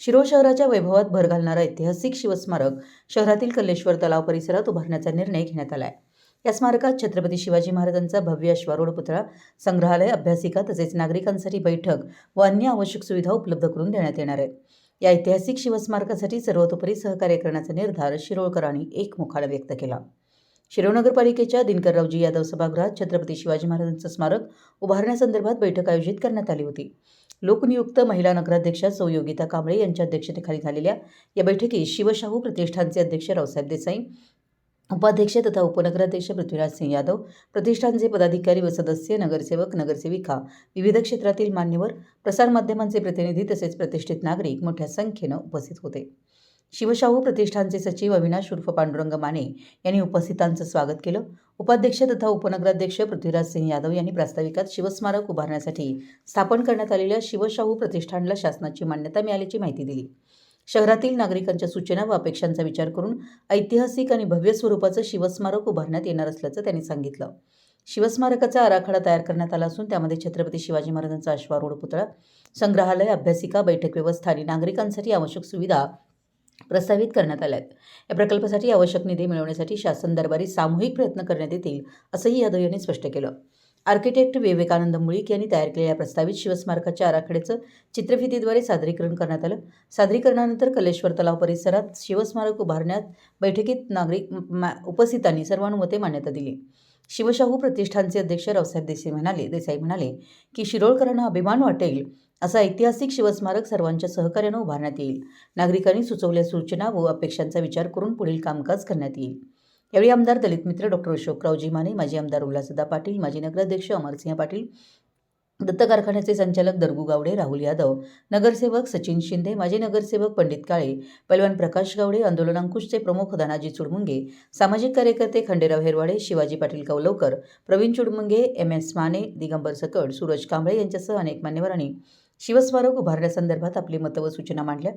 शिरोळ शहराच्या वैभवात भर घालणारं ऐतिहासिक शिवस्मारक शहरातील कल्लेश्वर तलाव परिसरात उभारण्याचा निर्णय घेण्यात आला आहे. या स्मारकात छत्रपती शिवाजी महाराजांचा भव्य अश्वारूढ पुतळा, संग्रहालय, अभ्यासिका तसेच नागरिकांसाठी बैठक व अन्य आवश्यक सुविधा उपलब्ध करून देण्यात येणार आहेत. या ऐतिहासिक शिवस्मारकासाठी सर्वतोपरी सहकार्य करण्याचा निर्धार शिरोळकरांनी एकमुखाने व्यक्त केला. शिरोळ नगरपालिकेच्या दिनकररावजी यादव सभागृहात छत्रपती शिवाजी महाराजांचं स्मारक उभारण्यासंदर्भात बैठक आयोजित करण्यात आली होती. लोकनियुक्त महिला नगराध्यक्षा सौ योगिता कांबळे यांच्या अध्यक्षतेखाली झालेल्या या बैठकीत शिवशाहू प्रतिष्ठानचे अध्यक्ष रावसाहेब देसाई, उपाध्यक्ष तथा उपनगराध्यक्ष पृथ्वीराज सिंह यादव, प्रतिष्ठानचे पदाधिकारी व सदस्य, नगरसेवक, नगरसेविका, विविध क्षेत्रातील मान्यवर, प्रसारमाध्यमांचे प्रतिनिधी तसेच प्रतिष्ठित नागरिक मोठ्या संख्येनं उपस्थित होते. शिवशाहू प्रतिष्ठानचे सचिव अविनाश उर्फ पांडुरंग माने यांनी उपस्थितांचं स्वागत केलं. उपाध्यक्ष तथा उपनगराध्यक्ष पृथ्वीराज सिंह यादव यांनी प्रास्ताविकात शिवस्मारक उभारण्यासाठी स्थापन करण्यात आलेल्या शिवशाहू प्रतिष्ठानला शासनाची मान्यता मिळाल्याची माहिती दिली. शहरातील नागरिकांच्या सूचना व अपेक्षांचा विचार करून ऐतिहासिक आणि भव्य स्वरूपाचं शिवस्मारक उभारण्यात येणार असल्याचं त्यांनी सांगितलं. शिवस्मारकाचा आराखडा तयार करण्यात आला असून त्यामध्ये छत्रपती शिवाजी महाराजांचा अश्वारूढ पुतळा, संग्रहालय, अभ्यासिका, बैठक व्यवस्था आणि नागरिकांसाठी आवश्यक सुविधा प्रस्तावित करण्यात आल्या आहेत. या प्रकल्पासाठी आवश्यक निधी मिळवण्यासाठी शासन दरबारी सामूहिक प्रयत्न करण्यात येतील असंही यादव यांनी स्पष्ट केलं. आर्किटेक्ट विवेकानंद मुळीक यांनी तयार केलेल्या प्रस्तावित शिवस्मारकाच्या आराखड्याचं चित्रफितीद्वारे सादरीकरण करण्यात आलं. सादरीकरणानंतर कल्लेश्वर तलाव परिसरात शिवस्मारक उभारण्यात बैठकीत उपस्थितांनी सर्वानुमते मान्यता दिली. शिवशाहू प्रतिष्ठानचे अध्यक्ष रावसाहेब देसाई म्हणाले की शिरोळकरांना अभिमान वाटेल असं ऐतिहासिक शिवस्मारक सर्वांच्या सहकार्यानं उभारण्यात येईल. नागरिकांनी सुचवलेल्या सूचना व अपेक्षांचा विचार करून पुढील कामकाज करण्यात येईल. यावेळी आमदार दलित मित्र डॉक्टर अशोकरावजी माने, माजी आमदार उल्हासदा पाटील, माजी नगराध्यक्ष अमरसिंह पाटील, दत्त कारखान्याचे संचालक दरगू गावडे, राहुल यादव, नगरसेवक सचिन शिंदे, माजी नगरसेवक पंडित काळे, पैलवान प्रकाश गावडे, आंदोलन अंकुशचे प्रमुख धनाजी चुडमुंगे, सामाजिक कार्यकर्ते खंडेराव हेरवाडे, शिवाजी पाटील कौलवकर, प्रवीण चुडमुंगे, MS माने, दिगंबर सकड, सूरज कांबळे यांच्यासह अनेक मान्यवरांनी शिवस्मारक उभारण्यासंदर्भात आपली मतं व सूचना मांडल्या.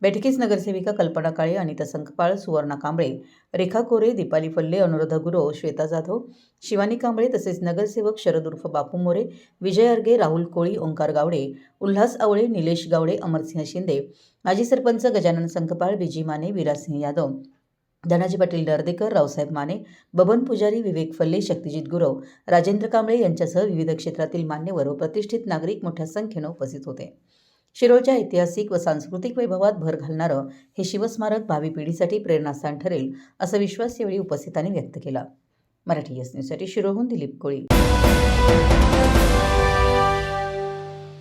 बैठकीस नगरसेविका कल्पना काळे, अनिता संकपाळ, सुवर्णा कांबळे, रेखा कोरे, दीपाली फल्ले, अनुराधा गुरव, श्वेता जाधव, शिवानी कांबळे तसेच नगरसेवक शरद उर्फ बापू मोरे, विजय अर्गे, राहुल कोळी, ओंकार गावडे, उल्हास आवळे, निलेश गावडे, अमरसिंह शिंदे, माजी सरपंच गजानन संकपाळ, बीजी माने, विराजसिंह यादव, धनाजी पाटील नर्देकर, रावसाहेब माने, बबन पुजारी, विवेक फल्ले, शक्तिजित गुरव, राजेंद्र कांबळे यांच्यासह विविध क्षेत्रातील मान्यवर व प्रतिष्ठित नागरिक मोठ्या संख्येनं उपस्थित होते. शिरोळच्या ऐतिहासिक व सांस्कृतिक वैभवात भर घालणारं हे शिवस्मारक भावी पिढीसाठी प्रेरणास्थान ठरेल असा विश्वास यावेळी उपस्थितांनी व्यक्त केला. मराठी न्यूजसाठी शिरोळहून दिलीप कोळी.